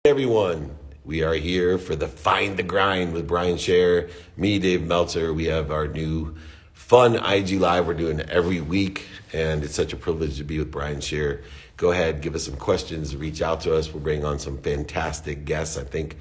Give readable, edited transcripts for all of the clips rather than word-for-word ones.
Everyone, we are here for the Find the Grind with Brian Shear, me, Dave Meltzer. We have our new fun IG Live we're doing every week, and it's such a privilege to be with Brian Shear. Go ahead, give us some questions, reach out to us. We'll bring on some fantastic guests. I think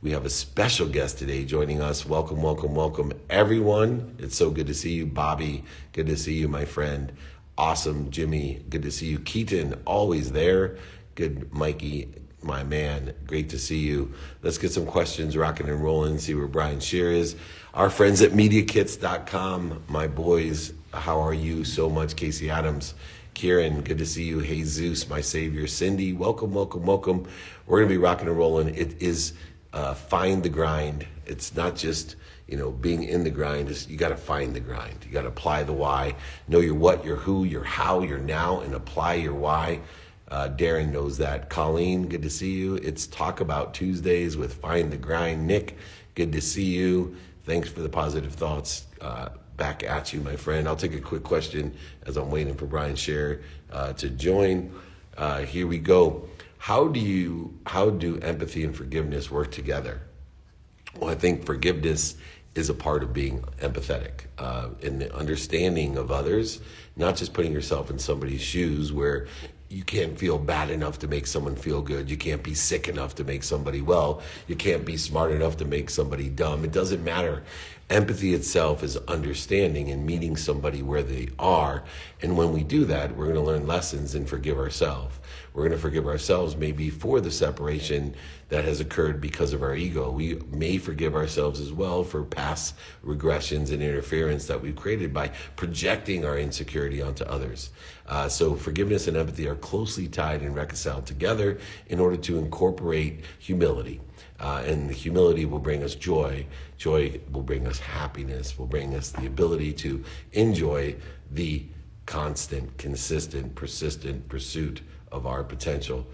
we have a special guest today joining us. Welcome, welcome, welcome, everyone. It's so good to see you. Bobby, good to see you, my friend. Awesome, Jimmy, good to see you. Keaton, always there. Good, Mikey, my man, great to see you. Let's get some questions rocking and rolling, see where Brian Shear is. Our friends at MediaKits.com, my boys, how are you so much? Casey Adams, Kieran, good to see you. Hey, Zeus, my savior. Cindy, welcome, welcome, welcome. We're going to be rocking and rolling. It is Find the Grind. It's not just, being in the grind. You got to find the grind. You got to apply the why. Know your what, your who, your how, your now, and apply your why. Darren knows that. Colleen, good to see you. It's Talk About Tuesdays with Find the Grind. Nick, good to see you. Thanks for the positive thoughts. Back at you, my friend. I'll take a quick question as I'm waiting for Brian Shear to join. Here we go. How do empathy and forgiveness work together? Well, I think forgiveness is a part of being empathetic in the understanding of others, not just putting yourself in somebody's shoes where you can't feel bad enough to make someone feel good. You can't be sick enough to make somebody well. You can't be smart enough to make somebody dumb. It doesn't matter. Empathy itself is understanding and meeting somebody where they are. And when we do that, we're going to learn lessons and forgive ourselves. We're going to forgive ourselves maybe for the separation that has occurred because of our ego. We may forgive ourselves as well for past regressions and interference that we've created by projecting our insecurity onto others. So forgiveness and empathy are closely tied and reconciled together in order to incorporate humility. And the humility will bring us joy. Joy will bring us happiness, will bring us the ability to enjoy the constant, consistent, persistent pursuit of our potential.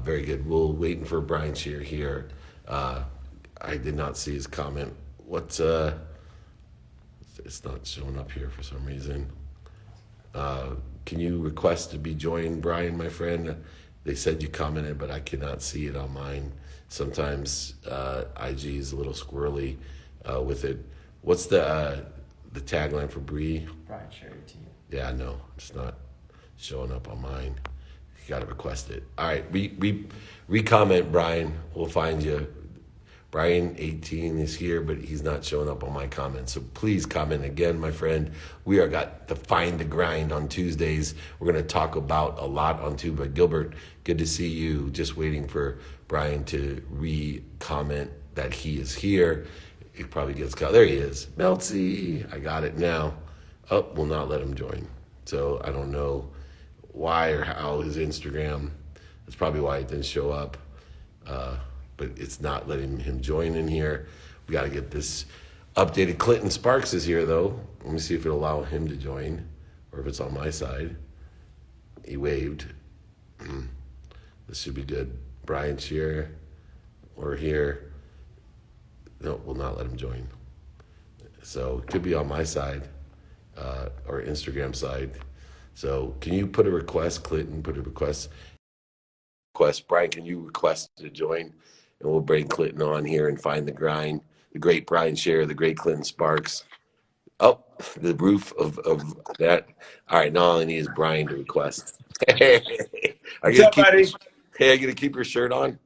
Very good. We're waiting for Brian Shear here. I did not see his comment. It's not showing up here for some reason. Can you request to be joined, Brian, my friend? They said you commented, but I cannot see it on mine. Sometimes IG is a little squirrely with it. What's the tagline for Bree? Brian Shear to you. Yeah, no, it's not showing up on mine. You got to request it. All right, re-comment, Brian. We'll find you. Brian 18 is here, but he's not showing up on my comments. So please comment again, my friend. We are got the Find the Grind on Tuesdays. We're going to talk about a lot on Tuesday. Gilbert, good to see you. Just waiting for Brian to re-comment that he is here. He probably gets caught. There he is. Meltzer, I got it now. Oh, will not let him join. So I don't know why or how his Instagram. That's probably why it didn't show up. But it's not letting him join in here. We got to get this updated. Clinton Sparks is here, though. Let me see if it'll allow him to join or if it's on my side. He waved. This should be good. Brian Shear, we're here. No, will not let him join. So it could be on my side or Instagram side. So can you put a request, Clinton, put a request. Brian, can you request to join? And we'll bring Clinton on here and Find the Grind. The great Brian Shear, the great Clinton Sparks. Oh, the roof of that. All right, now all I need is Brian to request. What's up, buddy? Are you going to keep your shirt on?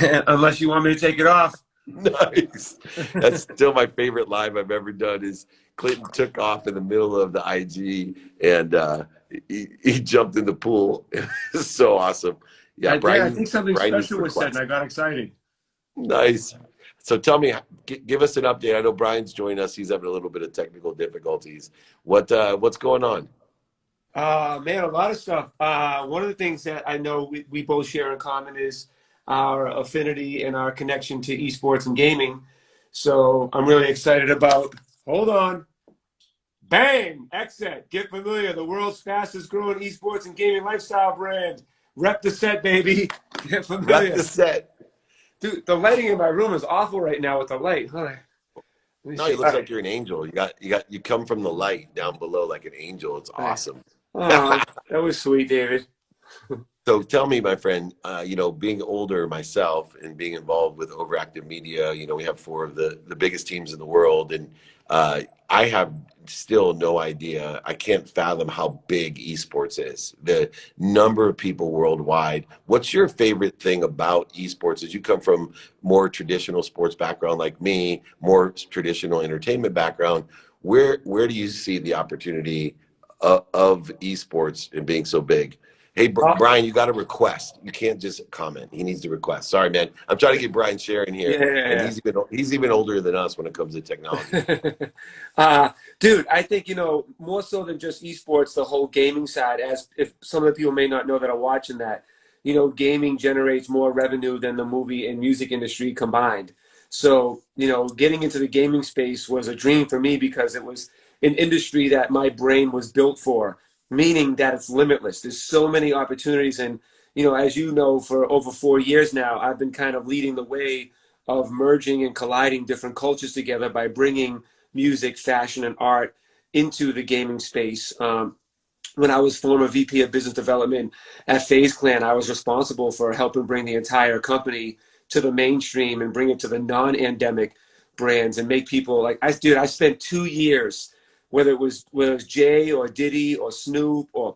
Unless you want me to take it off. Nice. That's still my favorite live I've ever done is Clinton took off in the middle of the IG and he jumped in the pool. It's so awesome. Yeah, Brian, I think something special was said and I got excited. Nice. So tell me, give us an update. I know Brian's joined us. He's having a little bit of technical difficulties. What's going on? Man, a lot of stuff. One of the things that I know we both share in common is our affinity and our connection to esports and gaming. So I'm really excited about, hold on. Bang! Exit. Get familiar. The world's fastest growing esports and gaming lifestyle brand. Rep the set, baby. Get familiar. Rep the set. Dude, the lighting in my room is awful right now with the light. Huh? No, it looks like you're an angel. You come from the light down below like an angel. It's awesome. Oh, that was sweet, David. So tell me, my friend, being older myself and being involved with Overactive Media, we have four of the biggest teams in the world. And I have still no idea. I can't fathom how big esports is, the number of people worldwide. What's your favorite thing about esports? As you come from more traditional sports background like me, more traditional entertainment background, where do you see the opportunity of esports and being so big? Hey, Brian, you got a request. You can't just comment. He needs to request. Sorry, man. I'm trying to get Brian Share in here, and Yeah. he's even older than us when it comes to technology. uh, Dude, I think, more so than just esports, the whole gaming side, as if some of the people may not know that are watching that, gaming generates more revenue than the movie and music industry combined. So, getting into the gaming space was a dream for me because it was an industry that my brain was built for, meaning that it's limitless. There's so many opportunities. And, as you know, for over 4 years now, I've been kind of leading the way of merging and colliding different cultures together by bringing music, fashion, and art into the gaming space. When I was former VP of Business Development at FaZe Clan, I was responsible for helping bring the entire company to the mainstream and bring it to the non-endemic brands and make people like I spent 2 years, whether it was Jay or Diddy or Snoop or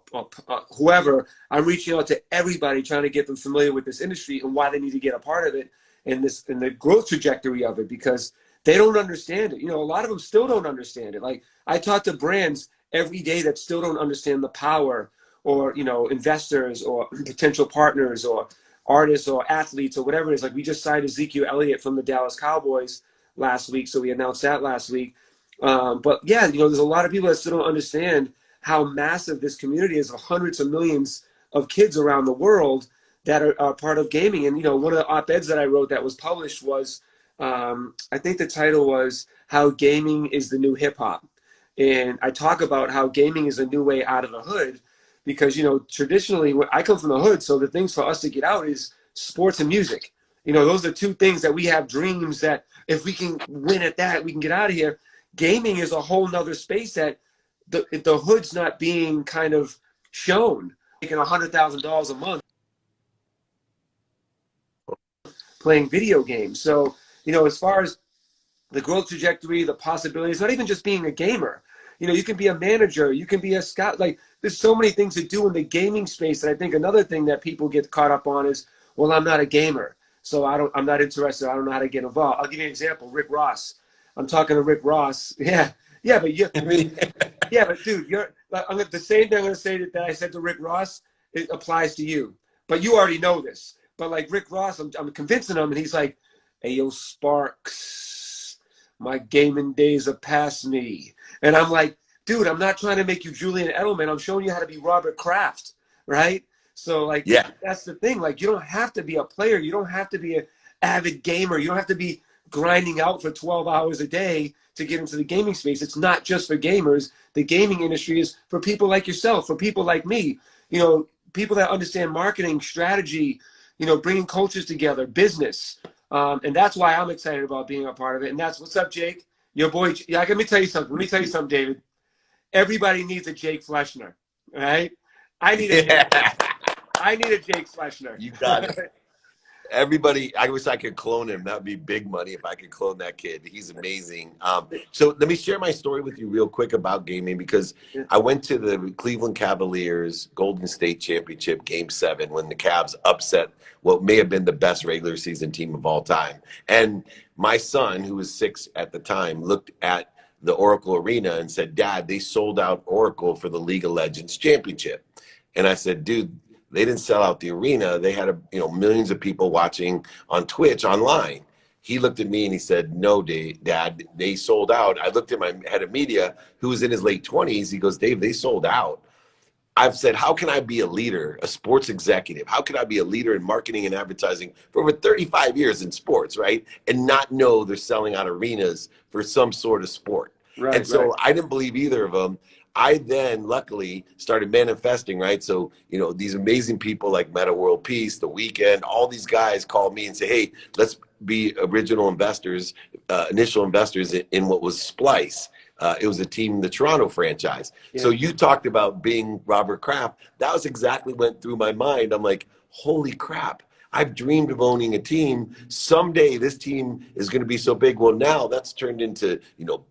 whoever, I'm reaching out to everybody trying to get them familiar with this industry and why they need to get a part of it and the growth trajectory of it because they don't understand it. A lot of them still don't understand it. Like I talk to brands every day that still don't understand the power or investors or potential partners or artists or athletes or whatever it is. Like we just signed Ezekiel Elliott from the Dallas Cowboys last week, so we announced that last week. But yeah, there's a lot of people that still don't understand how massive this community is of hundreds of millions of kids around the world that are part of gaming. And one of the op-eds that I wrote that was published was I think the title was "How Gaming is the New Hip Hop." And I talk about how gaming is a new way out of the hood because, traditionally I come from the hood. So the things for us to get out is sports and music. Those are two things that we have dreams that if we can win at that, we can get out of here. Gaming is a whole nother space that the hood's not being kind of shown. Making $100,000 a month playing video games. So, as far as the growth trajectory, the possibilities, not even just being a gamer. You can be a manager, you can be a scout. Like there's so many things to do in the gaming space. And I think another thing that people get caught up on is, well, I'm not a gamer. So I'm not interested. I don't know how to get involved. I'll give you an example. Rick Ross. I'm talking to Rick Ross. Yeah. Yeah. Yeah, but dude, the same thing I'm going to say that I said to Rick Ross, it applies to you. But you already know this. But like Rick Ross, I'm convincing him and he's like, hey, yo, Sparks, my gaming days are past me. And I'm like, dude, I'm not trying to make you Julian Edelman. I'm showing you how to be Robert Kraft, right? So like, Yeah. that's the thing. Like, you don't have to be a player. You don't have to be an avid gamer. You don't have to be grinding out for 12 hours a day to get into the gaming space. It's not just for gamers. The gaming industry is for people like yourself, for people like me, people that understand marketing, strategy, bringing cultures together, business. And that's why I'm excited about being a part of it. And that's what's up, Jake. Your boy. Yeah, let me tell you something. Let me tell you something, David. Everybody needs a Jake Fleshner, right? I need a Jake. Yeah. I need a Jake Fleshner. You got it. Everybody, I wish I could clone him. That'd be big money if I could clone that kid. He's amazing. So let me share my story with you real quick about gaming because I went to the Cleveland Cavaliers Golden State Championship Game 7 when the Cavs upset what may have been the best regular season team of all time. And my son, who was 6 at the time, looked at the Oracle Arena and said, Dad, they sold out Oracle for the League of Legends Championship. And I said, dude, they didn't sell out the arena. They had millions of people watching on Twitch online. He looked at me and he said, no, Dad, they sold out. I looked at my head of media, who was in his late 20s. He goes, Dave, they sold out. I've said, how can I be a leader, a sports executive? How can I be a leader in marketing and advertising for over 35 years in sports, right? And not know they're selling out arenas for some sort of sport. Right, and so right. I didn't believe either of them. I then luckily started manifesting, right? So, these amazing people like Meta World Peace, The Weeknd, all these guys call me and say, hey, let's be original investors, initial investors in what was Splice. It was a team, the Toronto franchise. Yeah. So you talked about being Robert Kraft. That was exactly went through my mind. I'm like, holy crap. I've dreamed of owning a team. Someday this team is going to be so big. Well, now that's turned into,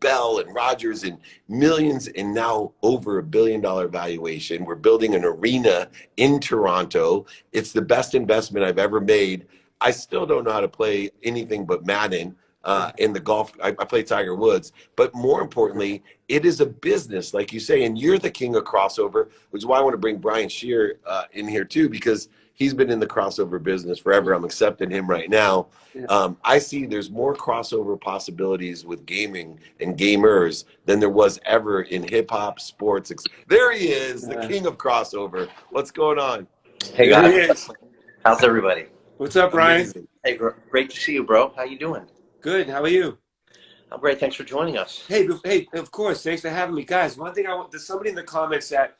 Bell and Rogers and millions, and now over $1 billion valuation. We're building an arena in Toronto. It's the best investment I've ever made. I still don't know how to play anything but Madden. In the golf, I play Tiger Woods, but more importantly, it is a business, like you say, and you're the king of crossover, which is why I want to bring Brian Shear in here too, because he's been in the crossover business forever. I'm accepting him right now. I see there's more crossover possibilities with gaming and gamers than there was ever in hip hop, sports. There he is, the king of crossover. What's going on? Hey There he guys, is. how's everybody? What's up, Brian? Amazing. Hey, great to see you, bro. How you doing? Good. How are you? I'm great. Thanks for joining us. Hey, of course. Thanks for having me, guys. One thing there's somebody in the comments that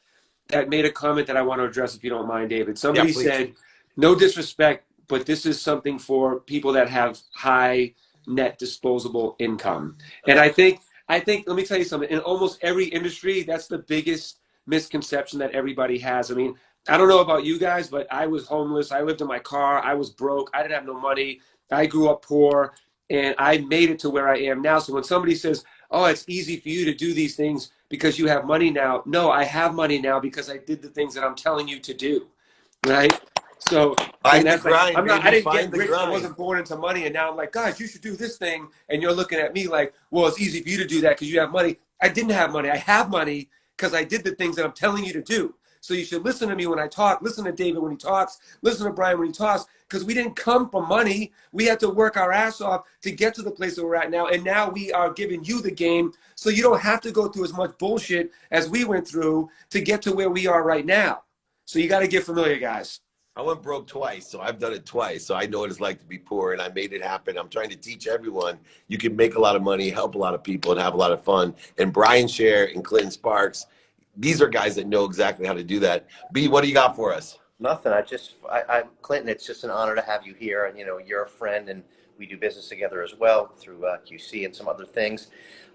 made a comment that I want to address, if you don't mind, David. Somebody said, no disrespect, but this is something for people that have high net disposable income. And I think, let me tell you something. In almost every industry, that's the biggest misconception that everybody has. I mean, I don't know about you guys, but I was homeless. I lived in my car. I was broke. I didn't have no money. I grew up poor. And I made it to where I am now. So when somebody says, oh, it's easy for you to do these things because you have money now. No, I have money now because I did the things that I'm telling you to do, right? So I didn't get rich. I wasn't born into money. And now I'm like, guys, you should do this thing. And you're looking at me like, well, it's easy for you to do that because you have money. I didn't have money. I have money because I did the things that I'm telling you to do. So you should listen to me when I talk, listen to David when he talks, listen to Brian when he talks, because we didn't come from money. We had to work our ass off to get to the place that we're at now. And now we are giving you the game so you don't have to go through as much bullshit as we went through to get to where we are right now. So you got to get familiar, guys. I went broke twice, so I've done it twice. So I know what it's like to be poor, and I made it happen. I'm trying to teach everyone you can make a lot of money, help a lot of people, and have a lot of fun. And Brian Shear and Clinton Sparks, these are guys that know exactly how to do that. B, what do you got for us? Nothing. I'm Clinton. It's just an honor to have you here, and you're a friend, and we do business together as well through QC and some other things.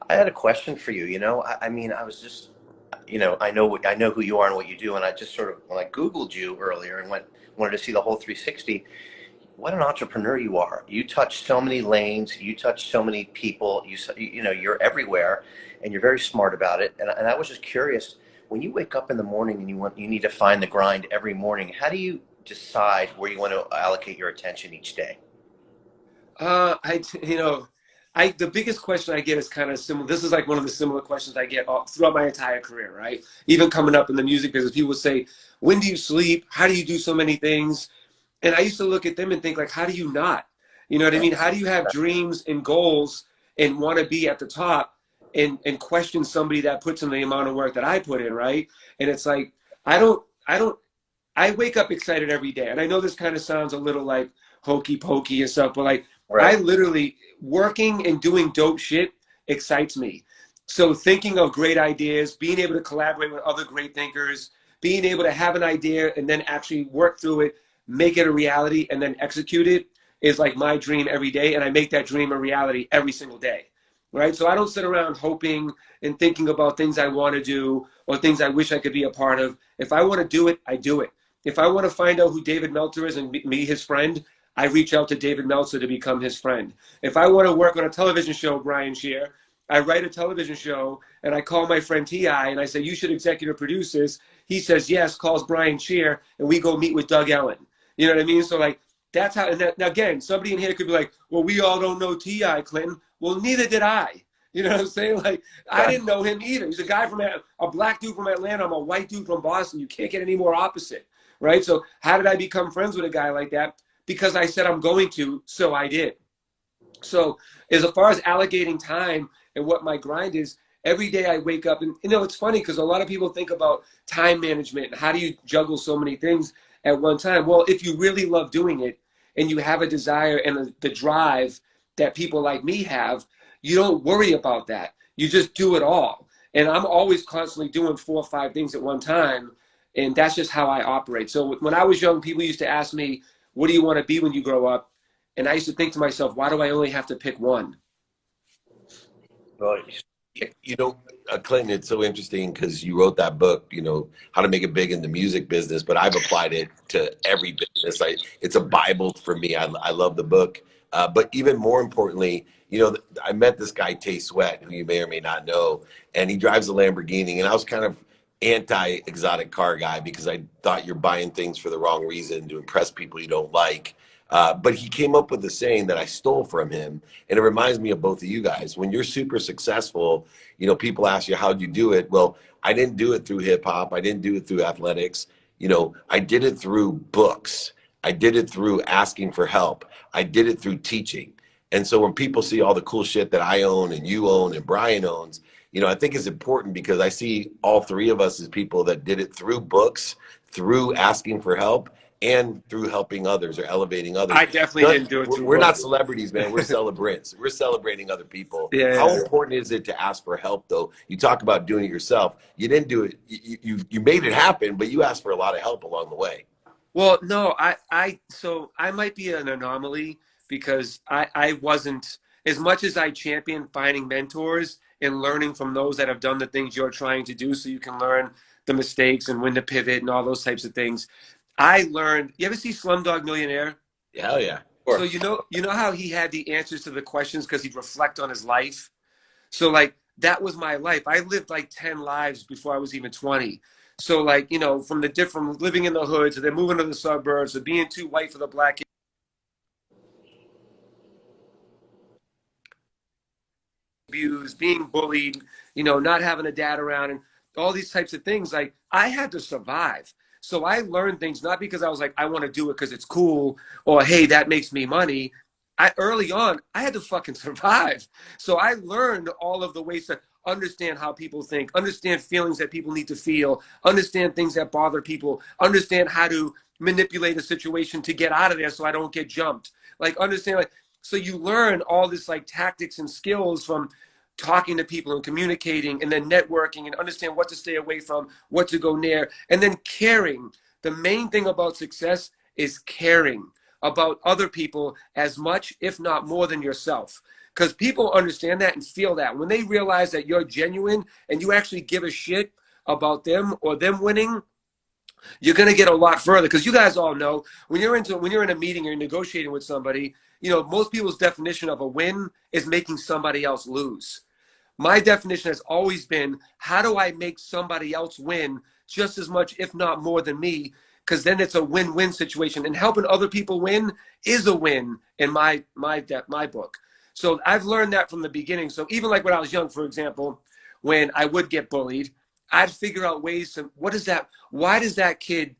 I had a question for you. I mean, I was just, I know who you are and what you do, and I just sort of, when I Googled you earlier and wanted to see the whole 360. What an entrepreneur you are. You touch so many lanes. You touch so many people. You're everywhere, and you're very smart about it. And I was just curious. When you wake up in the morning and you need to find the grind every morning, how do you decide where you want to allocate your attention each day? The biggest question I get is kind of similar. This is like one of the similar questions I get throughout my entire career, right? Even coming up in the music business, people say, when do you sleep? How do you do so many things? And I used to look at them and think like, how do you not? You know what I mean? How do you have dreams and goals and want to be at the top? And question somebody that puts in the amount of work that I put in, right? And it's like, I wake up excited every day. And I know this kind of sounds a little like hokey pokey and stuff, but like, right. I literally, working and doing dope shit excites me. So thinking of great ideas, being able to collaborate with other great thinkers, being able to have an idea and then actually work through it, make it a reality, and then execute it is like my dream every day. And I make that dream a reality every single day. Right? So I don't sit around hoping and thinking about things I want to do or things I wish I could be a part of. If I want to do it, I do it. If I want to find out who David Meltzer is and be his friend, I reach out to David Meltzer to become his friend. If I want to work on a television show, Brian Shear, I write a television show and I call my friend T.I. and I say, you should executive produce this. He says, yes, calls Brian Shear, and we go meet with Doug Ellen. You know what I mean? So like, that's how, and now again, somebody in here could be like, well, we all don't know T.I., Clinton. Well, neither did I. You know what I'm saying? Like, I didn't know him either. He's a guy a black dude from Atlanta. I'm a white dude from Boston. You can't get any more opposite, right? So how did I become friends with a guy like that? Because I said I'm going to, so I did. So as far as allocating time and what my grind is, every day I wake up, and it's funny because a lot of people think about time management and how do you juggle so many things at one time? Well, if you really love doing it and you have a desire and the drive that people like me have, you don't worry about that. You just do it all. And I'm always constantly doing 4 or 5 things at one time. And that's just how I operate. So when I was young, people used to ask me, what do you want to be when you grow up? And I used to think to myself, why do I only have to pick one? Well, You know, Clinton, it's so interesting because you wrote that book, you know, how to make it big in the music business, but I've applied it to every business. It's a Bible for me. I love the book. But even more importantly, you know, I met this guy, Tay Sweat, who you may or may not know, and he drives a Lamborghini. And I was kind of anti-exotic car guy because I thought you're buying things for the wrong reason to impress people you don't like. But he came up with a saying that I stole from him, and it reminds me of both of you guys. When you're super successful, you know, people ask you, how'd you do it? Well, I didn't do it through hip hop. I didn't do it through athletics. You know, I did it through books. I did it through asking for help. I did it through teaching. And so when people see all the cool shit that I own and you own and Brian owns, you know, I think it's important because I see all three of us as people that did it through books, through asking for help, and through helping others or elevating others. I definitely didn't do it through We're not books. celebrities, man. We're celebrants. We're celebrating other people. How Yeah. important is it to ask for help, though? You talk about doing it yourself. You didn't do it. You made it happen, but you asked for a lot of help along the way. Well, no, so I might be an anomaly because I wasn't, as much as I champion finding mentors and learning from those that have done the things you're trying to do so you can learn the mistakes and when to pivot and all those types of things. I learned, you ever see Slumdog Millionaire? Hell yeah. So you know how he had the answers to the questions because he'd reflect on his life. So like that was my life. I lived like 10 lives before I was even 20. So like, you know, from living in the hood to then moving to the suburbs to being too white for the black abused, being bullied, you know, not having a dad around and all these types of things. Like I had to survive. So I learned things not because I was like, I want to do it because it's cool or hey, that makes me money. Early on, I had to fucking survive. So I learned all of the ways to understand how people think, understand feelings that people need to feel, understand things that bother people, understand how to manipulate a situation to get out of there so I don't get jumped. Like understand like so you learn all this like tactics and skills from talking to people and communicating and then networking and understand what to stay away from, what to go near, and then caring. The main thing about success is caring about other people as much, if not more than yourself. Because people understand that and feel that. When they realize that you're genuine and you actually give a shit about them or them winning, you're going to get a lot further. Because you guys all know when you're in a meeting or you're negotiating with somebody, you know, most people's definition of a win is making somebody else lose. My definition has always been, how do I make somebody else win just as much, if not more than me? Because then it's a win-win situation. And helping other people win is a win in my book. So I've learned that from the beginning. So even like when I was young, for example, when I would get bullied, I'd figure out ways to, why does that kid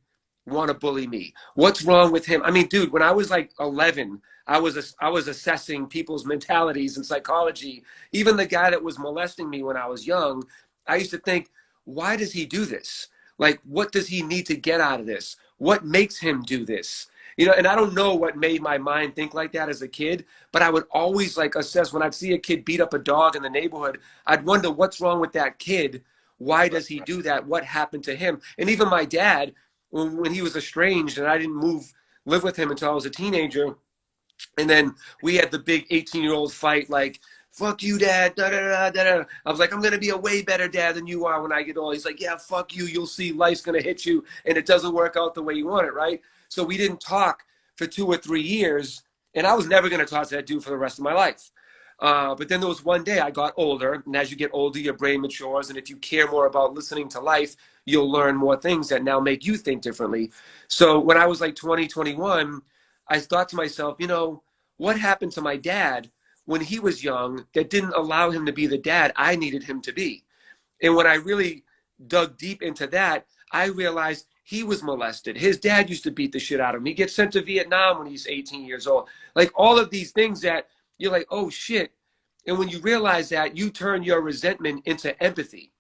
want to bully me? What's wrong with him? I mean, dude, when I was like 11, I was assessing people's mentalities and psychology. Even the guy that was molesting me when I was young, I used to think, why does he do this? Like, what does he need to get out of this? What makes him do this? You know, and I don't know what made my mind think like that as a kid, but I would always like assess when I'd see a kid beat up a dog in the neighborhood, I'd wonder what's wrong with that kid. Why does he do that? What happened to him? And even my dad, when he was estranged and I didn't live with him until I was a teenager, and then we had the big 18-year-old fight, like, fuck you, dad, da, da, da, da, da. I was like, I'm going to be a way better dad than you are when I get old. He's like, yeah, fuck you. You'll see life's going to hit you, and it doesn't work out the way you want it, right? So we didn't talk for 2 or 3 years, and I was never going to talk to that dude for the rest of my life. But then there was one day I got older, and as you get older, your brain matures, and if you care more about listening to life, you'll learn more things that now make you think differently. So when I was like 20, 21, I thought to myself, you know, what happened to my dad when he was young that didn't allow him to be the dad I needed him to be? And when I really dug deep into that, I realized he was molested. His dad used to beat the shit out of him. He gets sent to Vietnam when he's 18 years old. Like all of these things that you're like, oh shit. And when you realize that, you turn your resentment into empathy.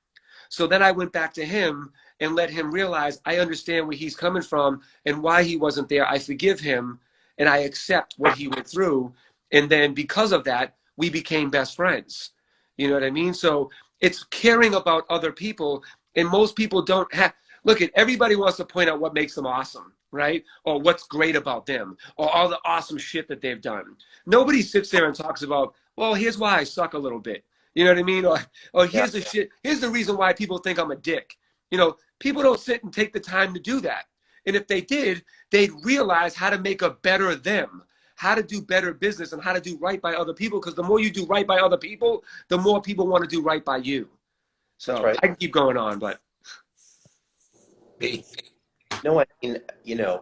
So then I went back to him and let him realize I understand where he's coming from and why he wasn't there. I forgive him and I accept what he went through. And then because of that, we became best friends. You know what I mean? So it's caring about other people. And most people don't have, look at everybody wants to point out what makes them awesome, right? Or what's great about them or all the awesome shit that they've done. Nobody sits there and talks about, well, here's why I suck a little bit. You know what I mean? Or Yeah. here's the shit. Here's the reason why people think I'm a dick. You know, people don't sit and take the time to do that. And if they did, they'd realize how to make a better them, how to do better business, and how to do right by other people. Because the more you do right by other people, the more people want to do right by you. That's So right. I can keep going on, but No, I mean,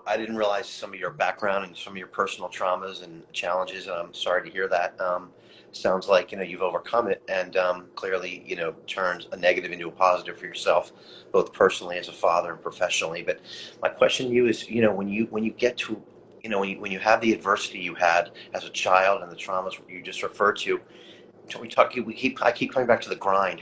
I didn't realize some of your background and some of your personal traumas and challenges, and I'm sorry to hear that. Sounds like, you've overcome it and clearly, turned a negative into a positive for yourself, both personally as a father and professionally. But my question to you is, when you get to, when you have the adversity you had as a child and the traumas you just referred to, I keep coming back to the grind.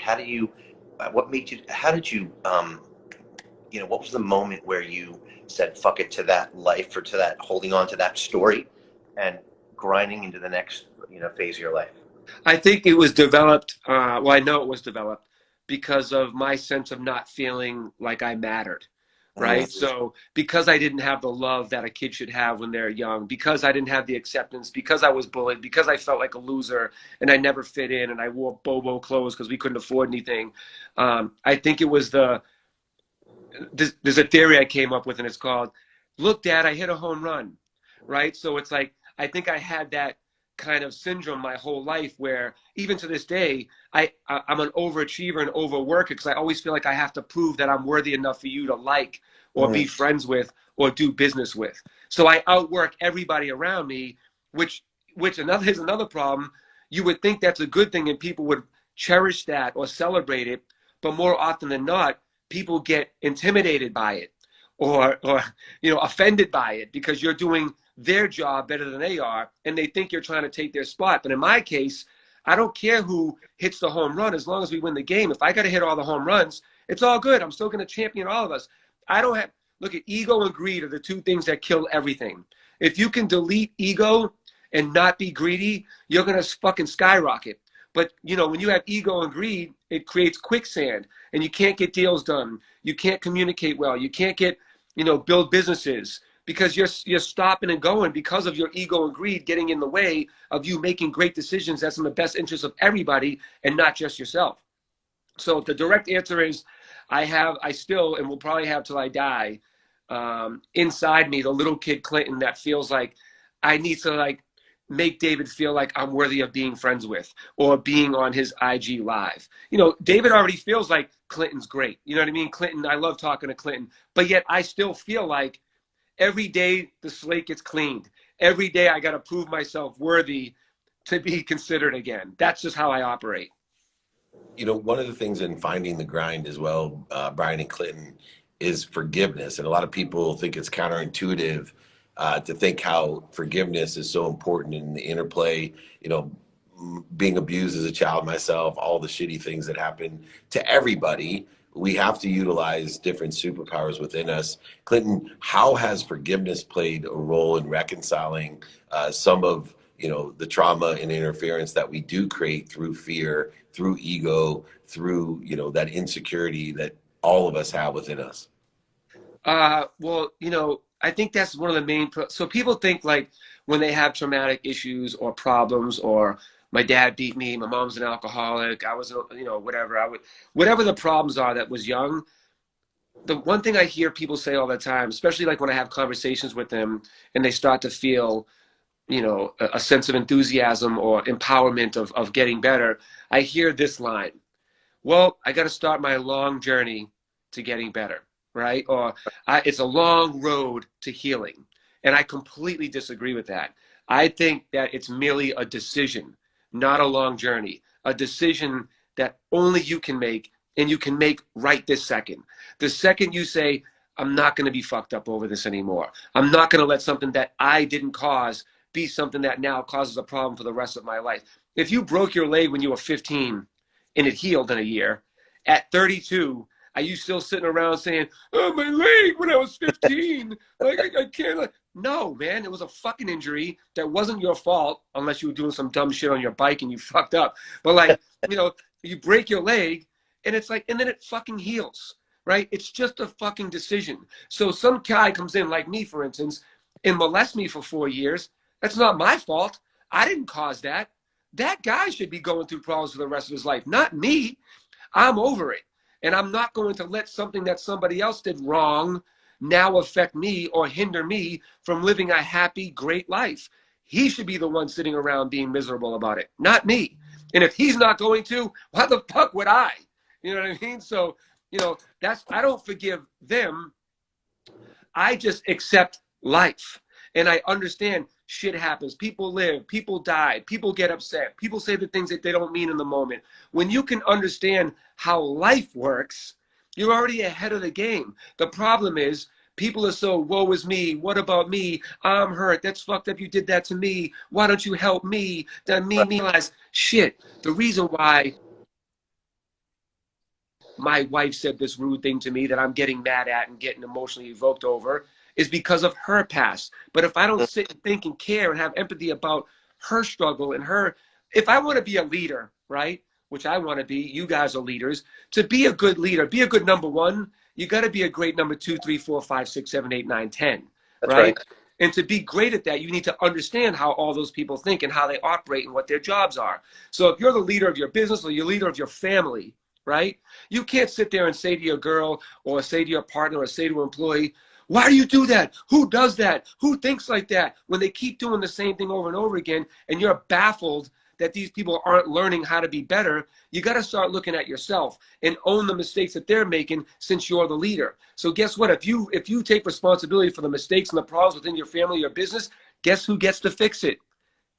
What made you, how did you, what was the moment where you said fuck it to that life or to that holding on to that story and grinding into the next phase of your life? I think it was developed. Well, I know it was developed because of my sense of not feeling like I mattered. Mm. Right. So because I didn't have the love that a kid should have when they're young, because I didn't have the acceptance, because I was bullied, because I felt like a loser and I never fit in and I wore Bobo clothes because we couldn't afford anything. I think it was there's a theory I came up with and it's called, look, Dad, I hit a home run. Right. So it's like, I think I had that kind of syndrome my whole life where even to this day, I'm an overachiever and overworker because I always feel like I have to prove that I'm worthy enough for you to like or be Mm. friends with or do business with. So I outwork everybody around me, which is another problem. You would think that's a good thing and people would cherish that or celebrate it, but more often than not, people get intimidated by it or offended by it because you're doing their job better than they are and they think you're trying to take their spot. But in my case, I don't care who hits the home run as long as we win the game. If I got to hit all the home runs, it's all good. I'm still going to champion all of us. I don't have Look, at ego and greed are the two things that kill everything. If you can delete ego and not be greedy, you're going to fucking skyrocket. But when you have ego and greed, it creates quicksand and you can't get deals done. You can't communicate well. You can't build businesses because you're stopping and going because of your ego and greed getting in the way of you making great decisions that's in the best interest of everybody and not just yourself. So the direct answer is I still, and will probably have till I die, inside me, the little kid Clinton that feels like I need to make David feel like I'm worthy of being friends with or being on his IG live. David already feels like Clinton's great. You know what I mean? Clinton, I love talking to Clinton, but yet I still feel like every day the slate gets cleaned. Every day I got to prove myself worthy to be considered again. That's just how I operate. One of the things in finding the grind as well, Brian and Clinton, is forgiveness. And a lot of people think it's counterintuitive to think how forgiveness is so important in the interplay, being abused as a child myself, all the shitty things that happen to everybody. We have to utilize different superpowers within us. Clinton, how has forgiveness played a role in reconciling some of the trauma and interference that we do create through fear, through ego, through that insecurity that all of us have within us? Well, I think that's one of the main. So people think like when they have traumatic issues or problems, or my dad beat me, my mom's an alcoholic, I was, whatever. Whatever the problems are that was young. The one thing I hear people say all the time, especially like when I have conversations with them, and they start to feel, a sense of enthusiasm or empowerment of getting better. I hear this line: well, I got to start my long journey to getting better, right? Or it's a long road to healing. And I completely disagree with that. I think that it's merely a decision, not a long journey, a decision that only you can make and you can make right this second. The second you say, I'm not going to be fucked up over this anymore. I'm not going to let something that I didn't cause be something that now causes a problem for the rest of my life. If you broke your leg when you were 15, and it healed in a year. At 32, are you still sitting around saying, oh, my leg when I was 15? Like, I can't. No, man, it was a fucking injury that wasn't your fault unless you were doing some dumb shit on your bike and you fucked up. But you break your leg and it's like, and then it fucking heals, right? It's just a fucking decision. So some guy comes in like me, for instance, and molests me for 4 years. That's not my fault. I didn't cause that. that guy should be going through problems for the rest of his life, not me. I'm over it. And I'm not going to let something that somebody else did wrong now affect me or hinder me from living a happy, great life. He should be the one sitting around being miserable about it, not me. And if he's not going to, why the fuck would I? You know what I mean? So, I don't forgive them. I just accept life. And I understand shit happens. People live, people die, people get upset, people say the things that they don't mean in the moment. When you can understand how life works, you're already ahead of the game. The problem is people are so, woe is me, what about me? I'm hurt, that's fucked up, you did that to me. Why don't you help me? Then me, realize, shit, the reason why my wife said this rude thing to me that I'm getting mad at and getting emotionally evoked over is because of her past. But if I don't sit and think and care and have empathy about her struggle and her, if I want to be a leader, right, which I want to be, you guys are leaders, to be a good leader, be a good number one, you got to be a great number 2, 3, 4, 5, 6, 7, 8, 9, 10, That's right? right. And to be great at that, you need to understand how all those people think and how they operate and what their jobs are. So if you're the leader of your business or you're leader of your family, right? You can't sit there and say to your girl or say to your partner or say to an employee, why do you do that? Who does that? Who thinks like that? When they keep doing the same thing over and over again and you're baffled that these people aren't learning how to be better, you got to start looking at yourself and own the mistakes that they're making since you're the leader. So guess what? If you take responsibility for the mistakes and the problems within your family, your business, guess who gets to fix it?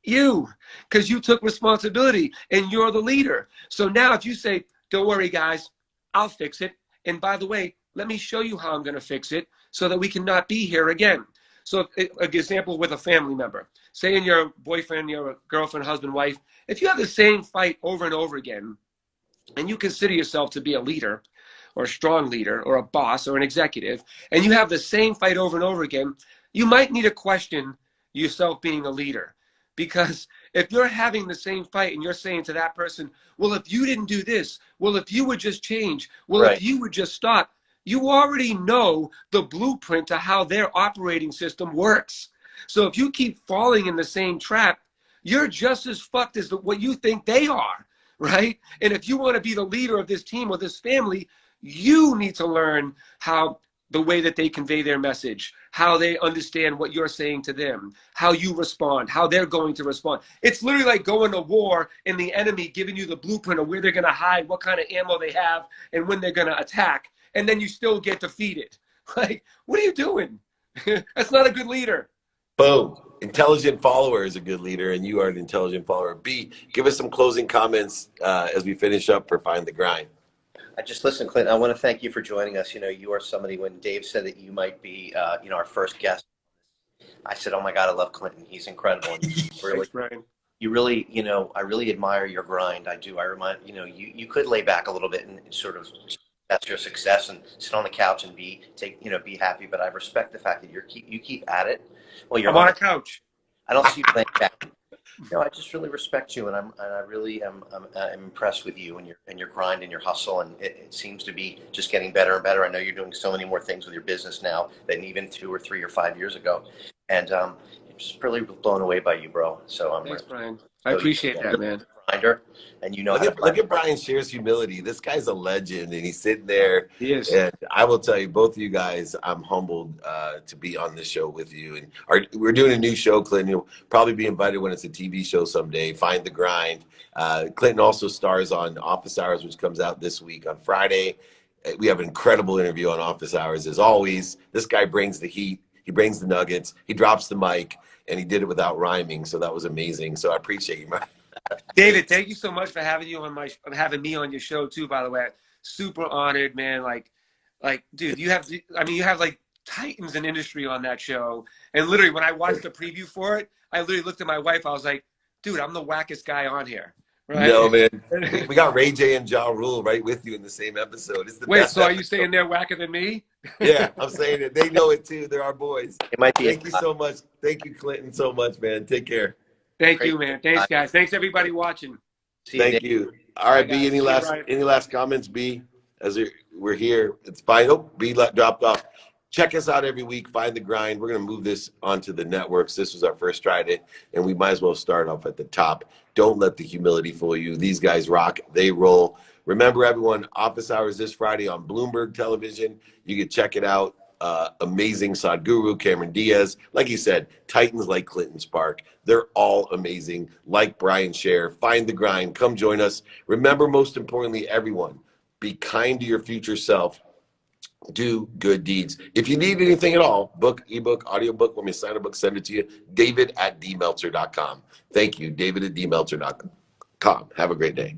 You, because you took responsibility and you're the leader. So now if you say, don't worry, guys, I'll fix it. And by the way, let me show you how I'm going to fix it so that we cannot be here again. So an example with a family member, say in your boyfriend, your girlfriend, husband, wife, if you have the same fight over and over again, and you consider yourself to be a leader or a strong leader or a boss or an executive, and you have the same fight over and over again, you might need to question yourself being a leader. Because if you're having the same fight and you're saying to that person, well, if you didn't do this, well, if you would just change, well, Right. if you would just stop, you already know the blueprint to how their operating system works. So if you keep falling in the same trap, you're just as fucked as what you think they are, right? And if you want to be the leader of this team or this family, you need to learn how the way that they convey their message, how they understand what you're saying to them, how you respond, how they're going to respond. It's literally like going to war and the enemy giving you the blueprint of where they're going to hide, what kind of ammo they have, and when they're going to attack, and then you still get defeated. Like, what are you doing? That's not a good leader. Boom. Intelligent follower is a good leader, and you are an intelligent follower. B, give us some closing comments as we finish up for Find the Grind. Listen, Clinton, I want to thank you for joining us. You are somebody, when Dave said that you might be, our first guest, I said, oh my God, I love Clinton. He's incredible. And really, Thanks, Brian. you really, I really admire your grind. I do. I remind, you could lay back a little bit and sort of, that's your success, and sit on the couch and be happy. But I respect the fact that you keep at it. Well, you're I'm on a couch. I don't see you laying back. No, I just really respect you, and I really am impressed with you and your grind and your hustle, and it seems to be just getting better and better. I know you're doing so many more things with your business now than even 2 or 3 or 5 years ago, and I'm just really blown away by you, bro. So Thanks, Brian. I appreciate that, man. Grinder, and Look at Brian Shear's humility. This guy's a legend, and he's sitting there. He is. And I will tell you, both of you guys, I'm humbled to be on this show with you. And we're doing a new show, Clinton. You'll probably be invited when it's a TV show someday. Find the Grind. Clinton also stars on Office Hours, which comes out this week on Friday. We have an incredible interview on Office Hours, as always. This guy brings the heat. He brings the nuggets. He drops the mic, and he did it without rhyming. So that was amazing. So I appreciate you, man. David, thank you so much for having having me on your show too, by the way. Super honored, man. Like, dude, you have like titans in industry on that show. And literally when I watched the preview for it, I literally looked at my wife. I was like, dude, I'm the wackest guy on here. Right? No, man. We got Ray J and Ja Rule right with you in the same episode. It's the Wait, best so are episode. you saying they're whacker than me? Yeah, I'm saying it. They know it too. They're our boys. It might be. Thank you so much. Thank you, Clinton, so much, man. Take care. Thank you, man. Thanks, guys. Thanks, everybody watching. Thank you. All right, B, guys. any last comments, B? As we're here. It's fine. Oh, B dropped off. check us out every week. Find the Grind. We're going to move this onto the networks. This was our first try at it, and we might as well start off at the top. Don't let the humility fool you. These guys rock. They roll. Remember, everyone, office hours this Friday on Bloomberg Television. You can check it out. Amazing Sadhguru, Cameron Diaz. Like you said, Titans like Clinton Spark. They're all amazing. Like Brian Scher. Find the Grind. Come join us. Remember, most importantly, everyone, be kind to your future self. Do good deeds. If you need anything at all, book, ebook, audiobook, want me to sign a book, send it to you. David at dmeltzer.com. Thank you. David at dmeltzer.com. Have a great day.